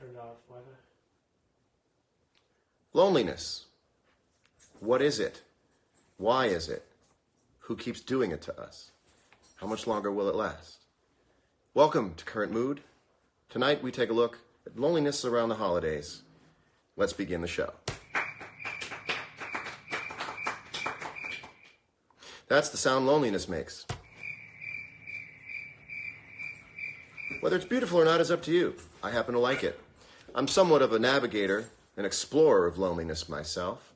Turned off. What? Loneliness. What is it? Why is it? Who keeps doing it to us? How much longer will it last? Welcome to Current Mood. Tonight we take a look at loneliness around the holidays. Let's begin the show. That's the sound loneliness makes. Whether it's beautiful or not is up to you. I happen to like it. I'm somewhat of a navigator, an explorer of loneliness myself.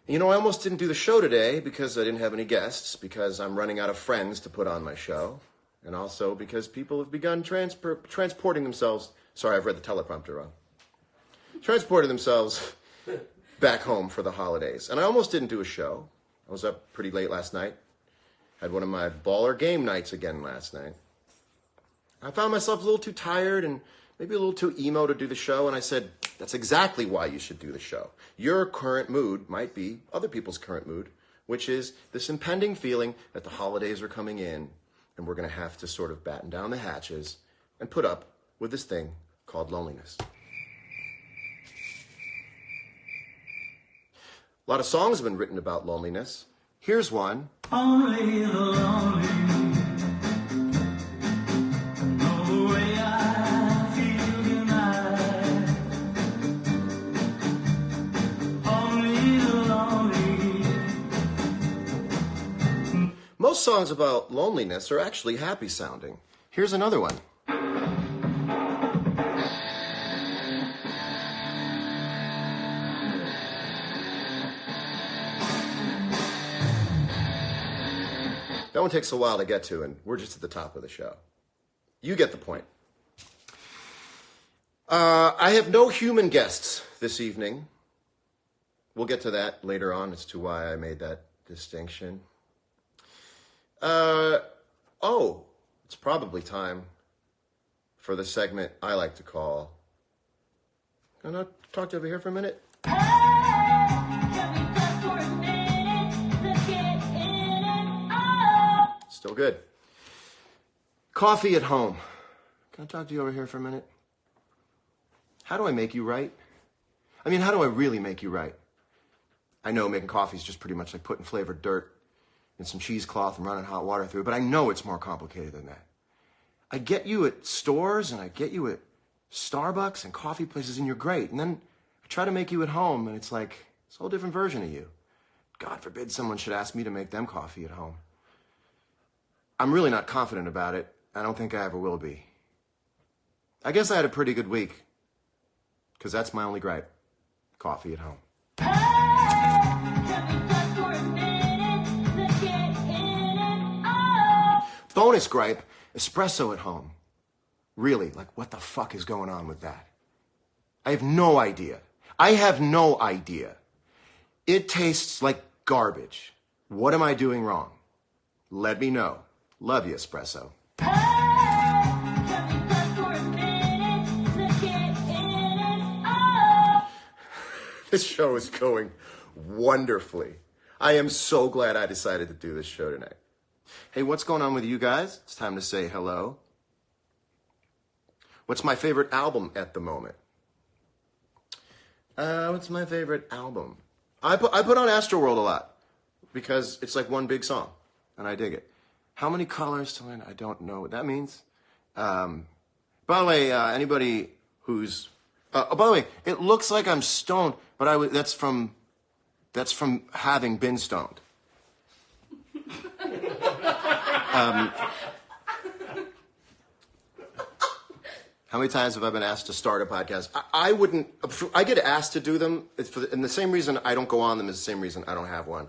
You know, I almost didn't do the show today because I didn't have any guests, because I'm running out of friends to put on my show, and also because people have begun transporting themselves. Sorry, I've read the teleprompter wrong. Transporting themselves back home for the holidays. And I almost didn't do a show. I was up pretty late last night. Had one of my baller game nights again last night. I found myself a little too tired and maybe a little too emo to do the show, and I said, that's exactly why you should do the show. Your current mood might be other people's current mood, which is this impending feeling that the holidays are coming in, and we're going to have to sort of batten down the hatches and put up with this thing called loneliness. A lot of songs have been written about loneliness. Here's one. Only the lonely know the way I feel tonight. Only the lonely. Most songs about loneliness are actually happy sounding. Here's another one. That one takes a while to get to, and we're just at the top of the show. You get the point. I have no human guests this evening. We'll get to that later on as to why I made that distinction. It's probably time for the segment I like to call... Can I talk to you over here for a minute? Still good. Coffee at home. Can I talk to you over here for a minute? How do I make you right? I mean, how do I really make you right? I know making coffee is just pretty much like putting flavored dirt in some cheesecloth and running hot water through it, but I know it's more complicated than that. I get you at stores and I get you at Starbucks and coffee places, and you're great. And then I try to make you at home, and it's like it's a whole different version of you. God forbid someone should ask me to make them coffee at home. I'm really not confident about it. I don't think I ever will be. I guess I had a pretty good week, because that's my only gripe. Coffee at home. Bonus gripe, espresso at home. Really, like what the fuck is going on with that? I have no idea. It tastes like garbage. What am I doing wrong? Let me know. Love you, espresso. This show is going wonderfully. I am so glad I decided to do this show tonight. Hey, what's going on with you guys? It's time to say hello. What's my favorite album at the moment? What's my favorite album? I put on Astroworld a lot because it's like one big song, and I dig it. How many colors to learn? I don't know what that means. By the way, anybody who's... by the way, it looks like I'm stoned, but that's from having been stoned. How many times have I been asked to start a podcast? I get asked to do them, and the same reason I don't go on them is the same reason I don't have one.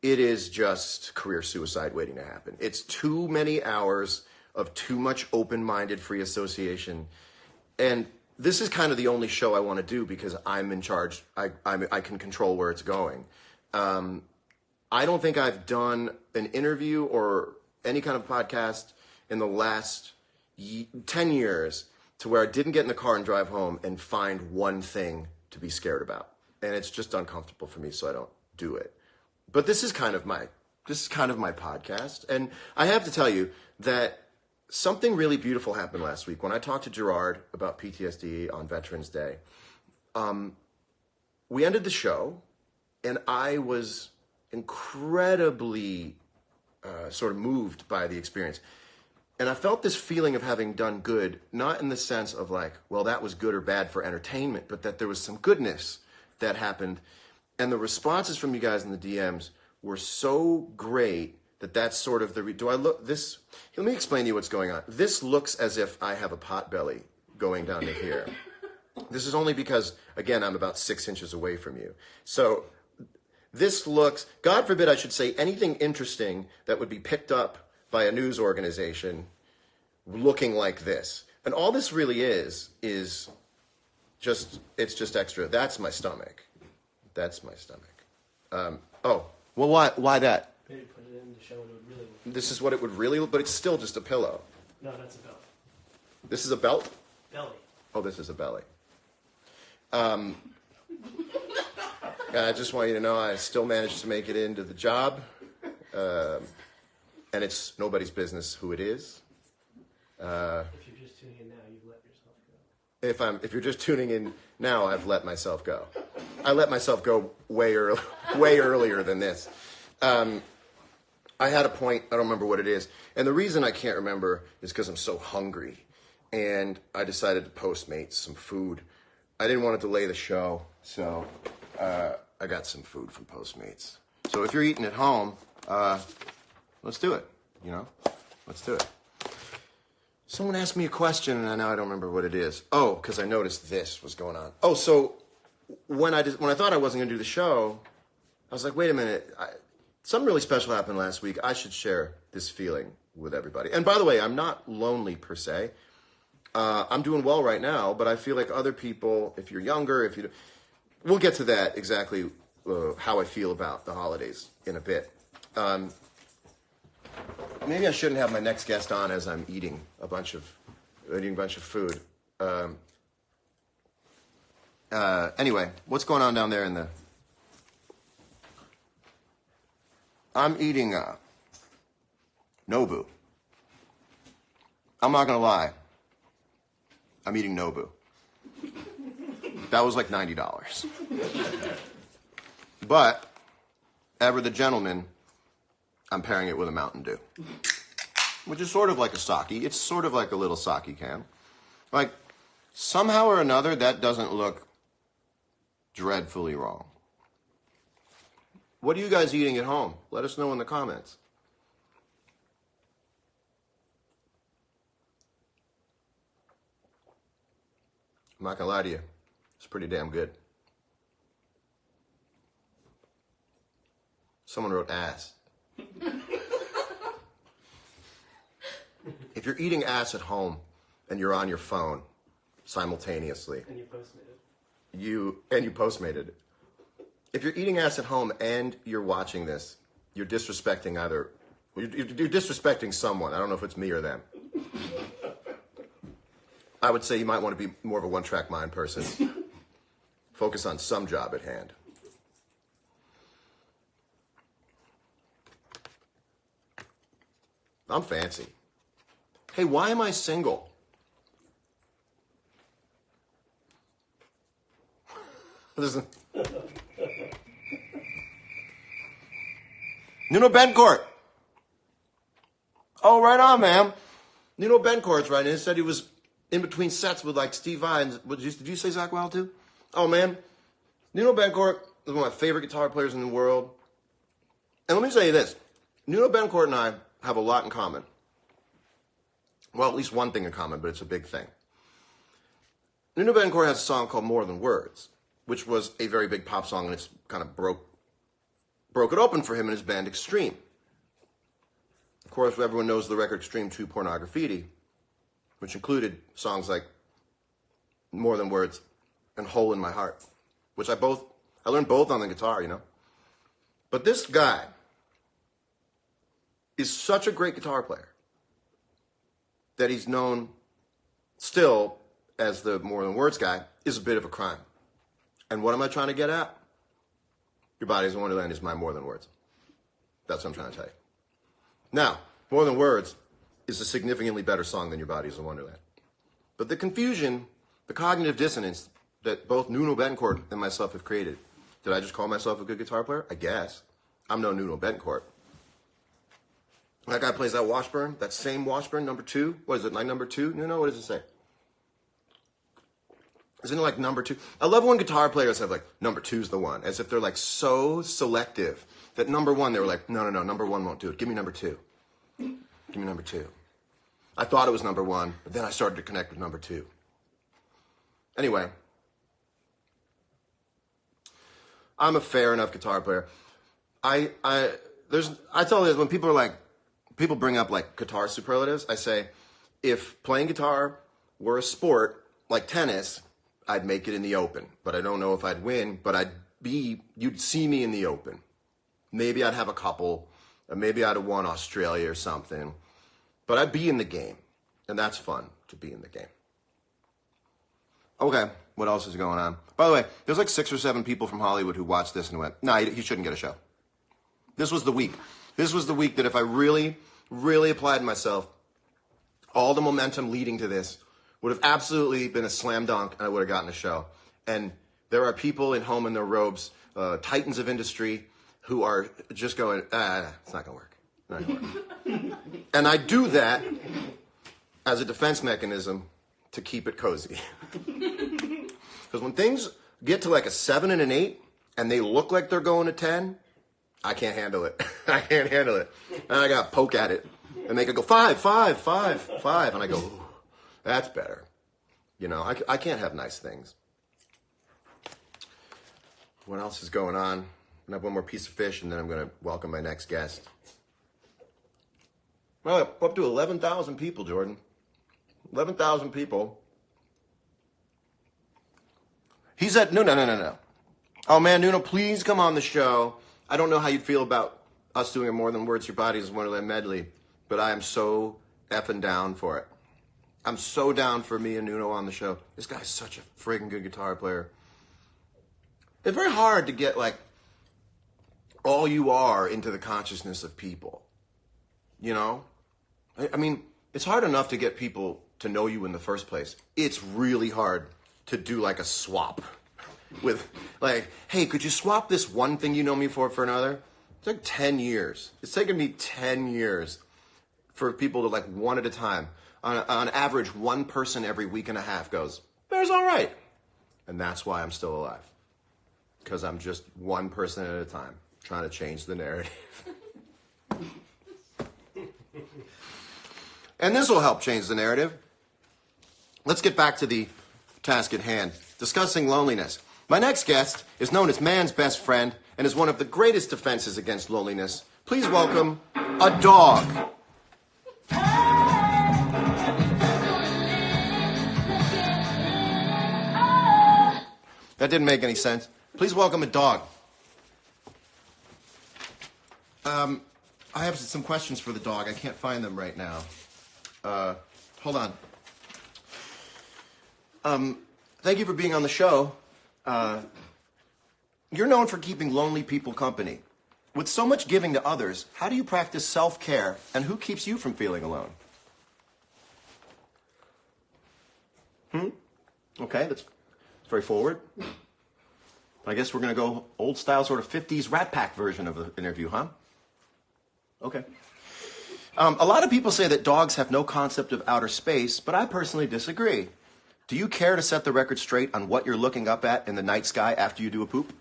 It is just career suicide waiting to happen. It's too many hours of too much open-minded free association. And this is kind of the only show I want to do because I'm in charge. I can control where it's going. I don't think I've done an interview or any kind of podcast in the last 10 years to where I didn't get in the car and drive home and find one thing to be scared about. And it's just uncomfortable for me, so I don't do it. But this is kind of my podcast. And I have to tell you that something really beautiful happened last week. When I talked to Gerard about PTSD on Veterans Day, we ended the show, and I was incredibly sort of moved by the experience. And I felt this feeling of having done good, not in the sense of like, well, that was good or bad for entertainment, but that there was some goodness that happened. And the responses from you guys in the DMs were so great that that's sort of the, let me explain to you what's going on. This looks as if I have a pot belly going down to here. This is only because, again, I'm about 6 inches away from you. So this looks, God forbid I should say anything interesting that would be picked up by a news organization looking like this. And all this really is just, it's just extra. That's my stomach. That's my stomach. Well, why that? Maybe put it in to show what it would really look. This is what it would really look, but it's still just a pillow. No, that's a belt. This is a belt? Belly. Oh, this is a belly. I just want you to know I still managed to make it into the job. And it's nobody's business who it is. If you're just tuning in now, you've let yourself go. If you're just tuning in now, I've let myself go. I let myself go way earlier than this. I had a point, I don't remember what it is. And the reason I can't remember is because I'm so hungry. And I decided to Postmates some food. I didn't want to delay the show, so I got some food from Postmates. So if you're eating at home, let's do it, Let's do it. Someone asked me a question, and now I don't remember what it is. Oh, because I noticed this was going on. Oh, so when I thought I wasn't going to do the show, I was like, wait a minute. Something really special happened last week. I should share this feeling with everybody. And by the way, I'm not lonely per se. I'm doing well right now, but I feel like other people, if you're younger, we'll get to that exactly how I feel about the holidays in a bit. Maybe I shouldn't have my next guest on as I'm eating a bunch of food. Anyway, what's going on down there in the... I'm eating Nobu. I'm not gonna lie. I'm eating Nobu. That was like $90. But, ever the gentleman, I'm pairing it with a Mountain Dew. Which is sort of like a sake. It's sort of like a little sake can. Like, somehow or another, that doesn't look dreadfully wrong. What are you guys eating at home? Let us know in the comments. I'm not gonna lie to you. It's pretty damn good. Someone wrote ass. If you're eating ass at home and you're on your phone simultaneously, And you Postmated. you Postmated it. If you're eating ass at home and you're watching this, you're disrespecting you're disrespecting someone. I don't know if it's me or them. I would say you might want to be more of a one-track mind person. Focus on some job at hand. I'm fancy. Hey, why am I single? Listen. Nuno Bencourt. Oh, right on, man. Nuno Bencourt's right in. He said he was in between sets with like Steve Vai. Did you say Zach Wild too? Oh, man. Nuno Bencourt is one of my favorite guitar players in the world. And let me say this. Nuno Bencourt and I have a lot in common. Well, at least one thing in common, but it's a big thing. Nuno Bencourt has a song called More Than Words, which was a very big pop song, and it's kind of broke it open for him and his band Extreme. Of course, everyone knows the record Extreme 2 Pornography, which included songs like More Than Words and Hole in My Heart, which I learned both on the guitar, But this guy is such a great guitar player that he's known still as the More Than Words guy is a bit of a crime. And what am I trying to get at? Your Body's a Wonderland is my More Than Words. That's what I'm trying to tell you. Now, More Than Words is a significantly better song than Your Body is a Wonderland. But the confusion, the cognitive dissonance that both Nuno Bettencourt and myself have created. Did I just call myself a good guitar player? I guess. I'm no Nuno Bettencourt. That guy plays that Washburn, that same Washburn, number 2. What is it, like number 2? Nuno, what does it say? Isn't it like number 2? I love when guitar players have like, number 2's the one. As if they're like so selective that number 1, they were like, no, number 1 won't do it. Give me number 2. Give me number 2. I thought it was number 1, but then I started to connect with number 2. Anyway, I'm a fair enough guitar player. I tell you, when people bring up like guitar superlatives, I say, if playing guitar were a sport like tennis, I'd make it in the open, but I don't know if I'd win, but you'd see me in the open. Maybe I'd have a couple, or maybe I'd have won Australia or something, but I'd be in the game, and that's fun to be in the game. Okay, what else is going on? By the way, there's like 6 or 7 people from Hollywood who watched this and went, nah, he shouldn't get a show. This was the week. This was the week that if I really, really applied myself, all the momentum leading to this would have absolutely been a slam dunk and I would have gotten a show. And there are people in home in their robes, titans of industry, who are just going, it's not going to work. Not gonna work. And I do that as a defense mechanism to keep it cozy. Because when things get to like a 7 and an 8 and they look like they're going to 10, I can't handle it. I can't handle it. And I got to poke at it. And they could go 5, 5, 5, 5. And I go, ooh, that's better. You know, I can't have nice things. What else is going on? I'm going to have one more piece of fish and then I'm going to welcome my next guest. Well, up to 11,000 people, Jordan. 11,000 people. He said, no. Oh man, Nuno, please come on the show. I don't know how you'd feel about us doing a More Than Words, Your Body is a Wonderland medley, but I am so effing down for it. I'm so down for me and Nuno on the show. This guy's such a friggin' good guitar player. It's very hard to get like all you are into the consciousness of people. You know? I mean, it's hard enough to get people to know you in the first place. It's really hard to do like a swap with like, hey, could you swap this one thing you know me for another? It's like 10 years. It's taken me 10 years for people to like one at a time. On average, one person every week and a half goes, there's all right. And that's why I'm still alive. Because I'm just one person at a time trying to change the narrative. And this will help change the narrative. Let's get back to the task at hand, discussing loneliness. My next guest is known as man's best friend and is one of the greatest defenses against loneliness. Please welcome a dog. That didn't make any sense. Please welcome a dog. I have some questions for the dog. I can't find them right now. Hold on. Thank you for being on the show. You're known for keeping lonely people company. With so much giving to others, how do you practice self-care, and who keeps you from feeling alone? Okay, that's very forward. I guess we're going to go old style, sort of 50s Rat Pack version of the interview, huh? Okay. A lot of people say that dogs have no concept of outer space, but I personally disagree. Do you care to set the record straight on what you're looking up at in the night sky after you do a poop?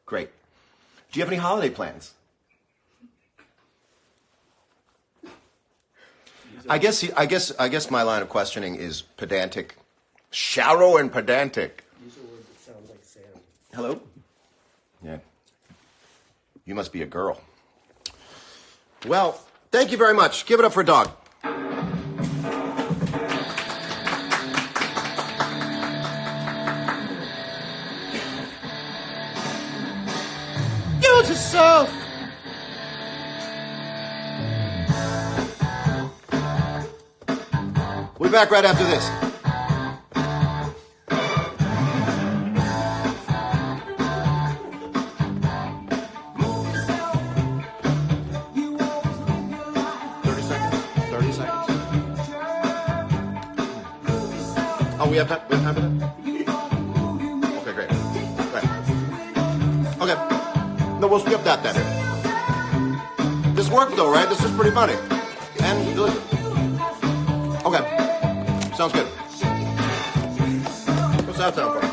Great. Do you have any holiday plans? I guess my line of questioning is pedantic. Shallow and pedantic. Use a word that sounds like Sam. Hello? Yeah. You must be a girl. Well, thank you very much. Give it up for a dog. Use yourself. We'll be back right after this. You always look Oh, we have time? We have time for that? Okay, great. Right. Okay. No, we'll skip that then. This worked though, right? This is pretty funny. And delicious. Okay. Sounds good. What's that sound for?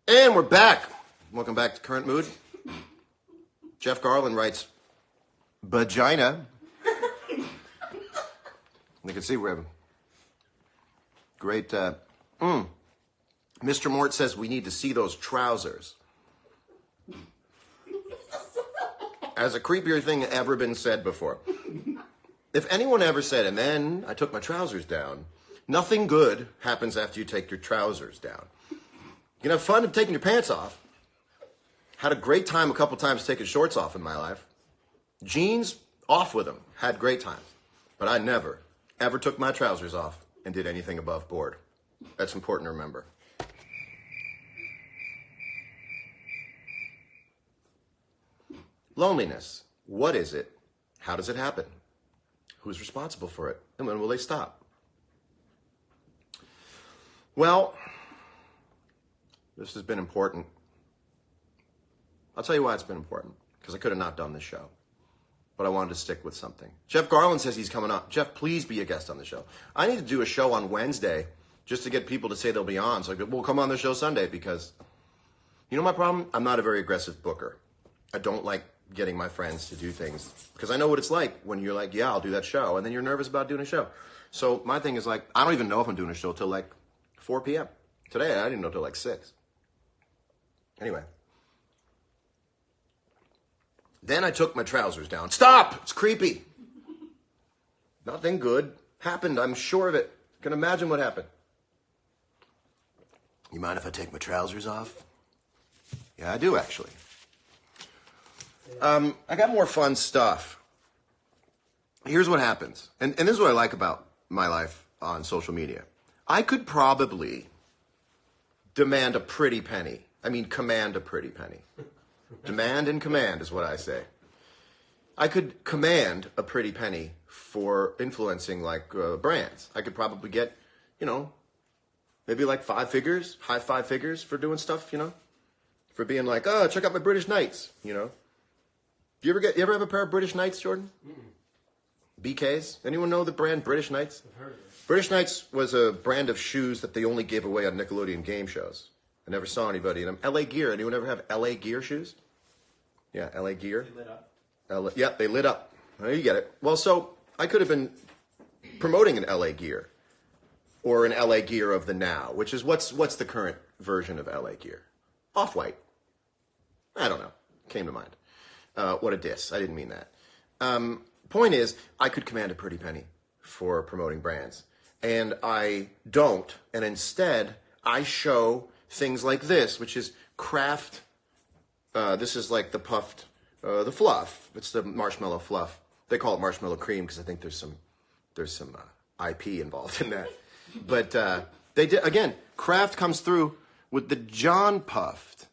And we're back. Welcome back to Current Mood. Jeff Garland writes, vagina. You can see we have great. Mr. Mort says we need to see those trousers. As a creepier thing ever been said before. If anyone ever said, and then I took my trousers down, nothing good happens after you take your trousers down. You can have fun of taking your pants off. Had a great time a couple times taking shorts off in my life. Jeans, off with them. Had great times. But I never, ever took my trousers off and did anything above board. That's important to remember. Loneliness. What is it? How does it happen? Who's responsible for it? And when will they stop? Well, this has been important. I'll tell you why it's been important. Because I could have not done this show. But I wanted to stick with something. Jeff Garland says he's coming on. Jeff, please be a guest on the show. I need to do a show on Wednesday just to get people to say they'll be on. So we'll come on the show Sunday because, you know my problem? I'm not a very aggressive booker. I don't like getting my friends to do things because I know what it's like when you're like, yeah, I'll do that show. And then you're nervous about doing a show. So my thing is like, I don't even know if I'm doing a show till like 4 p.m. Today, I didn't know till like 6. Anyway. Then I took my trousers down. Stop! It's creepy. Nothing good happened. I'm sure of it. You can imagine what happened. You mind if I take my trousers off? Yeah, I do actually. I got more fun stuff. Here's what happens. And this is what I like about my life on social media. I could probably demand a pretty penny. I mean, command a pretty penny. Demand and command is what I say. I could command a pretty penny for influencing like brands. I could probably get, maybe like 5 figures, high 5 figures for doing stuff, for being like, oh, check out my British Knights, Do you ever have a pair of British Knights, Jordan? BKs? Anyone know the brand British Knights? I've heard of it. British Knights was a brand of shoes that they only gave away on Nickelodeon game shows. I never saw anybody in them. LA Gear. Anyone ever have LA Gear shoes? Yeah, LA Gear. They lit up. Yeah, they lit up. Oh, you get it. Well, so I could have been promoting an LA Gear or an LA Gear of the now, which is what's the current version of LA Gear? Off-White. I don't know. Came to mind. What a diss. I didn't mean that. Point is, I could command a pretty penny for promoting brands. And I don't. And instead, I show things like this, which is Kraft. This is like the puffed, the fluff. It's the marshmallow fluff. They call it marshmallow cream because I think there's some IP involved in that. But they did again. Kraft comes through with the John Puffed.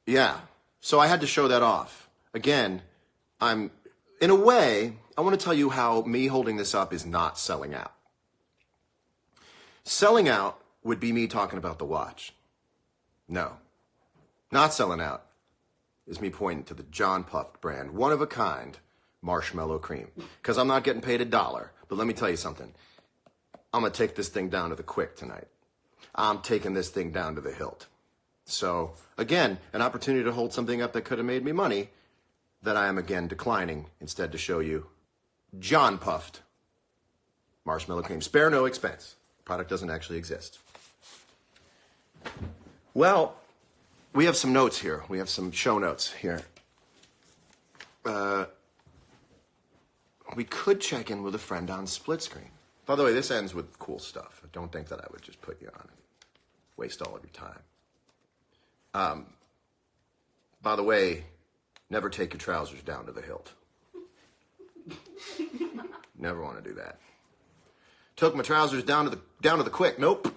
Yeah. So I had to show that off. Again, in a way, I want to tell you how me holding this up is not selling out. Selling out would be me talking about the watch. No. Not selling out is me pointing to the John Puffed brand, one of a kind, marshmallow cream. Because I'm not getting paid $1. But let me tell you something. I'm going to take this thing down to the quick tonight. I'm taking this thing down to the hilt. So, again, an opportunity to hold something up that could have made me money that I am again declining instead to show you John Puffed marshmallow cream. Spare no expense. Product doesn't actually exist. Well, we have some notes here. We have some show notes here. We could check in with a friend on split screen. By the way, this ends with cool stuff. Don't think that I would just put you on and waste all of your time. By the way, never take your trousers down to the hilt. Never want to do that. Took my trousers down to the quick. Nope.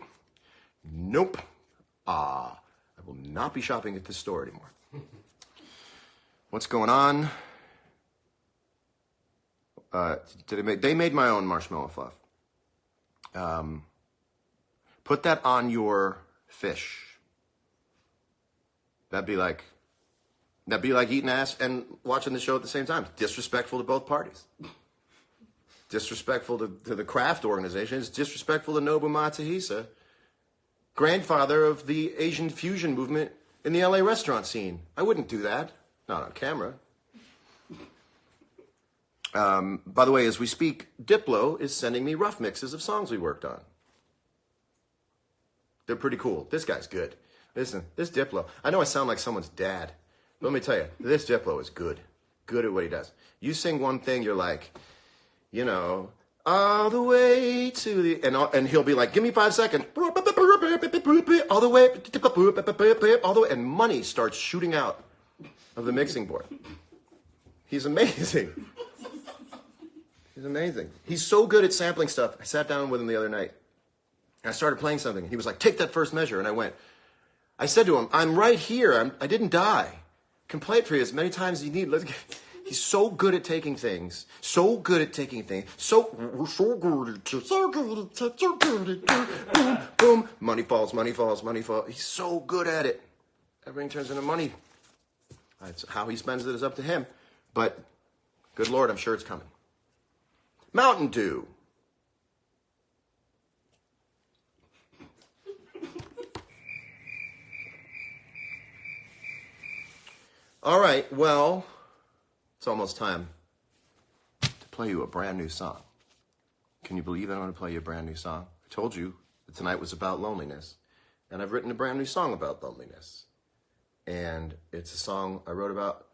I will not be shopping at this store anymore. What's going on? They made my own marshmallow fluff. Put that on your fish. That'd be like eating ass and watching the show at the same time. Disrespectful to both parties. Disrespectful to the craft organization. It's disrespectful to Nobu Matsuhisa, grandfather of the Asian fusion movement in the LA restaurant scene. I wouldn't do that. Not on camera. By the way, as we speak, Diplo is sending me rough mixes of songs we worked on. They're pretty cool. This guy's good. Listen, this Diplo, I know I sound like someone's dad, but let me tell you, this Diplo is good. Good at what he does. You sing one thing, you're like, you know, all the way to the, and he'll be like, give me 5 seconds. All the way, and money starts shooting out of the mixing board. He's amazing. He's amazing. He's so good at sampling stuff. I sat down with him the other night. And I started playing something. He was like, take that first measure. And I said to him, I'm right here. I didn't die. Can play it for you as many times as you need. He's so good at taking things. So good at taking things. So good at boom, boom. Money falls, money falls, money falls. He's so good at it. Everything turns into money. That's how he spends it is up to him. But good Lord, I'm sure it's coming. Mountain Dew. All right, well, it's almost time to play you a brand new song. Can you believe it? I'm going to play you a brand new song. I told you that tonight was about loneliness, and I've written a brand new song about loneliness. And it's a song I wrote about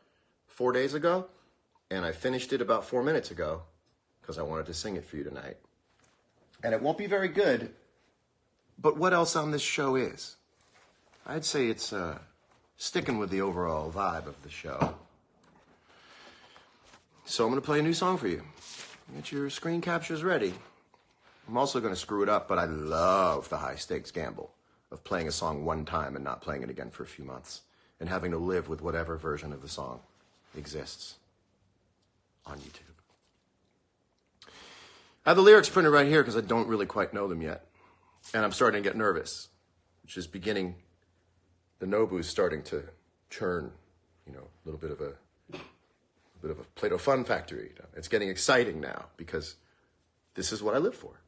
4 days ago, and I finished it about 4 minutes ago because I wanted to sing it for you tonight. And it won't be very good, but what else on this show is? I'd say it's sticking with the overall vibe of the show. So I'm going to play a new song for you. Get your screen captures ready. I'm also going to screw it up, but I love the high-stakes gamble of playing a song one time and not playing it again for a few months and having to live with whatever version of the song exists on YouTube. I have the lyrics printed right here because I don't really quite know them yet. And I'm starting to get nervous, which is beginning. The Nobu's starting to churn, you know, a little bit of a Play-Doh fun factory. It's getting exciting now because this is what I live for.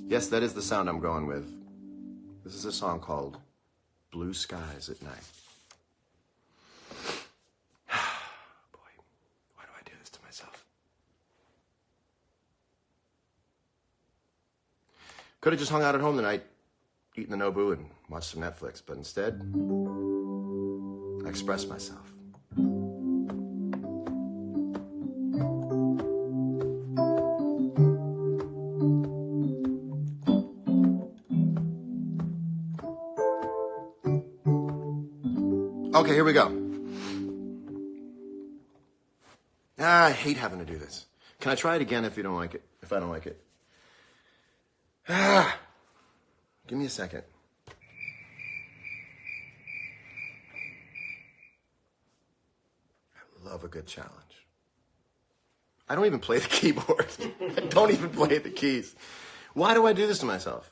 Yes, that is the sound I'm going with. This is a song called Blue Skies at Night. Boy, why do I do this to myself? Could have just hung out at home tonight, eaten the Nobu and watched some Netflix, but instead, I expressed myself. Okay, here we go. I hate having to do this. Can I try it again if you don't like it? If I don't like it? Give me a second. I love a good challenge. I don't even play the keyboard. I don't even play the keys. Why do I do this to myself?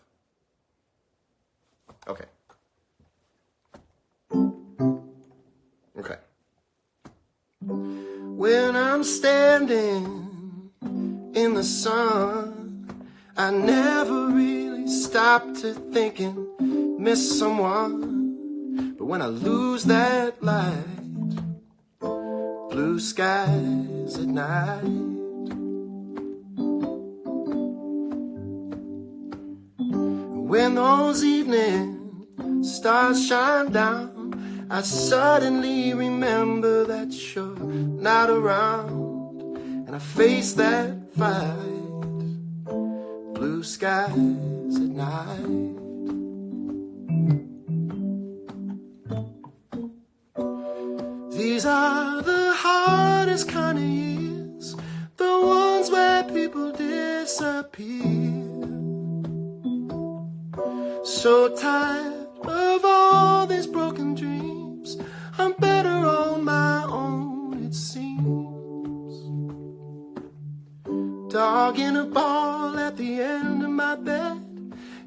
Okay. Okay. When I'm standing in the sun, I never really stop to thinking, miss someone. But when I lose that light, blue skies at night. When those evening stars shine down, I suddenly remember that you're not around, and I face that fight, blue skies at night. These are the hardest kind of years, the ones where people disappear. So tired of all these broken dreams, I'm better on my own, it seems. Dog in a ball at the end of my bed.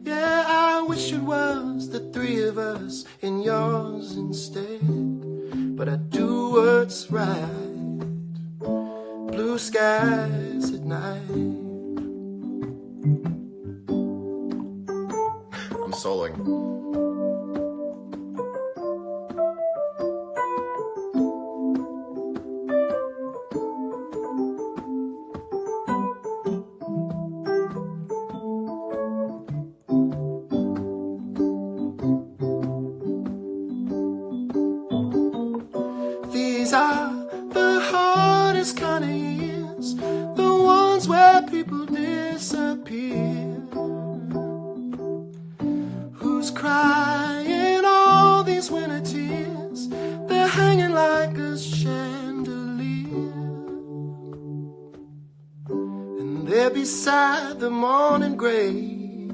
Yeah, I wish it was the three of us in yours instead. But I do what's right. Blue skies at night. I'm soloing. These are the hardest kind of years, the ones where people disappear. Who's crying all these winter tears? They're hanging like a chandelier. And there beside the morning gray,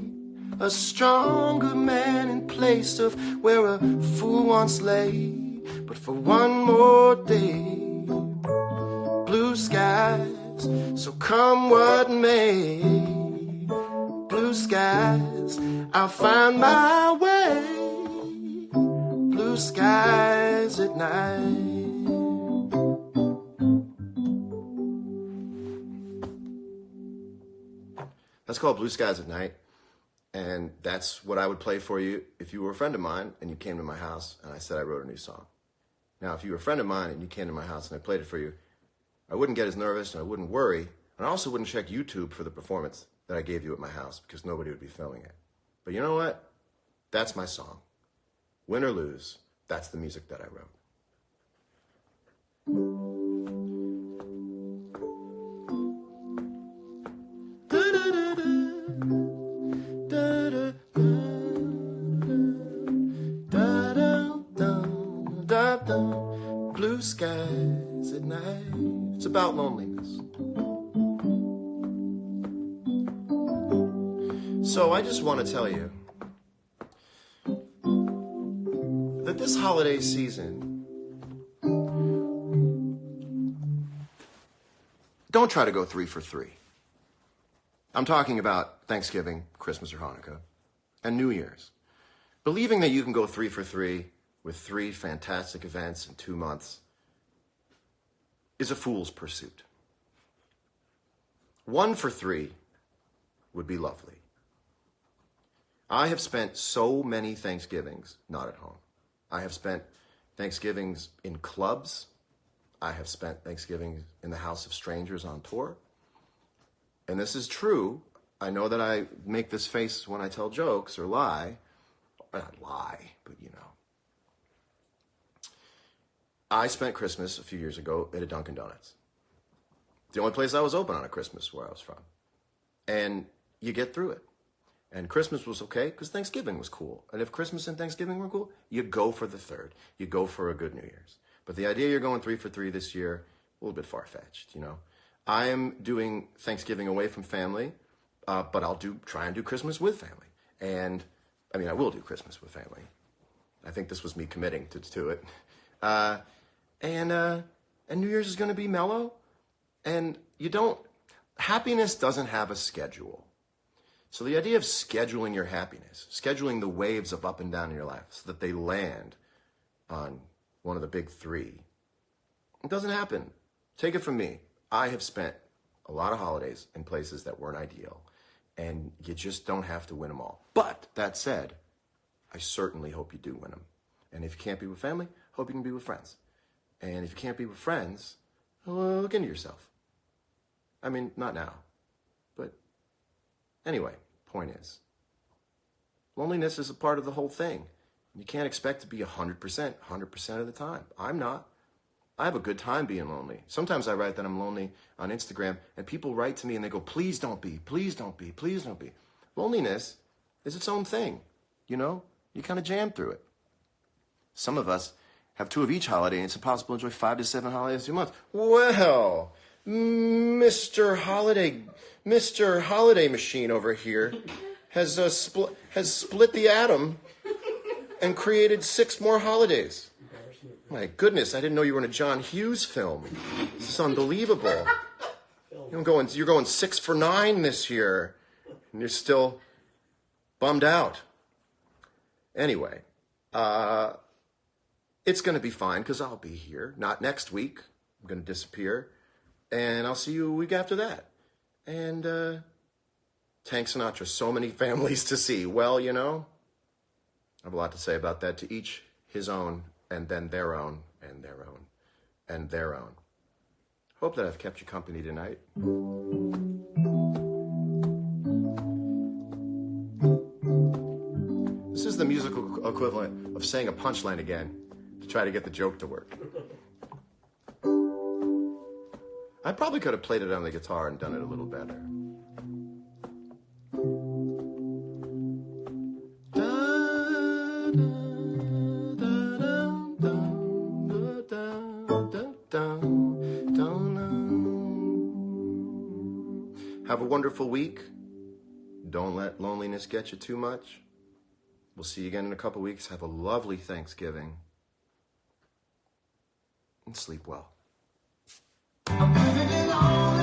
a stronger man in place of where a fool once lay. But for one more day, blue skies, so come what may. Blue skies, I'll find my way. Blue skies at night. That's called Blue Skies at Night. And that's what I would play for you if you were a friend of mine and you came to my house and I said I wrote a new song. Now, if you were a friend of mine and you came to my house and I played it for you, I wouldn't get as nervous and I wouldn't worry. And I also wouldn't check YouTube for the performance that I gave you at my house because nobody would be filming it. But you know what? That's my song. Win or lose, that's the music that I wrote. Blue skies at night. It's about loneliness. So I just want to tell you that this holiday season, don't try to go 3 for 3. I'm talking about Thanksgiving, Christmas or Hanukkah, and New Year's. Believing that you can go 3 for 3 with 3 fantastic events in 2 months is a fool's pursuit. 1 for 3 would be lovely. I have spent so many Thanksgivings not at home. I have spent Thanksgivings in clubs. I have spent Thanksgivings in the house of strangers on tour. And this is true. I know that I make this face when I tell jokes or lie. Not lie, but you know. I spent Christmas a few years ago at a Dunkin' Donuts. The only place I was open on a Christmas where I was from. And you get through it. And Christmas was okay because Thanksgiving was cool. And if Christmas and Thanksgiving were cool, you go for the third. You go for a good New Year's. But the idea you're going 3 for 3 this year, a little bit far-fetched, you know. I am doing Thanksgiving away from family, but I'll try and do Christmas with family. And, I mean, I will do Christmas with family. I think this was me committing to it. And New Year's is going to be mellow. And happiness doesn't have a schedule. So the idea of scheduling your happiness, scheduling the waves of up and down in your life so that they land on one of the big 3, it doesn't happen. Take it from me. I have spent a lot of holidays in places that weren't ideal, and you just don't have to win them all. But that said, I certainly hope you do win them. And if you can't be with family, hope you can be with friends. And if you can't be with friends, well, look into yourself. I mean, not now, but anyway, point is, loneliness is a part of the whole thing. You can't expect to be 100% of the time. I'm not. I have a good time being lonely. Sometimes I write that I'm lonely on Instagram, and people write to me and they go, please don't be, please don't be, please don't be. Loneliness is its own thing, you know? You kind of jam through it. Some of us have 2 of each holiday, and it's impossible to enjoy 5 to 7 holidays a month. Well, Mr. Holiday Mr. Holiday Machine over here has split the atom and created 6 more holidays. My goodness, I didn't know you were in a John Hughes film. This is unbelievable. You're going 6 for 9 this year, and you're still bummed out. Anyway, it's going to be fine because I'll be here. Not next week. I'm going to disappear, and I'll see you a week after that. And Tank Sinatra, so many families to see. Well, you know, I have a lot to say about that. To each his own, and then their own, and their own, and their own. Hope that I've kept you company tonight. This is the musical equivalent of saying a punchline again to try to get the joke to work. I probably could have played it on the guitar and done it a little better. Have a wonderful week. Don't let loneliness get you too much. We'll see you again in a couple weeks. Have a lovely Thanksgiving. And sleep well. I'm living in all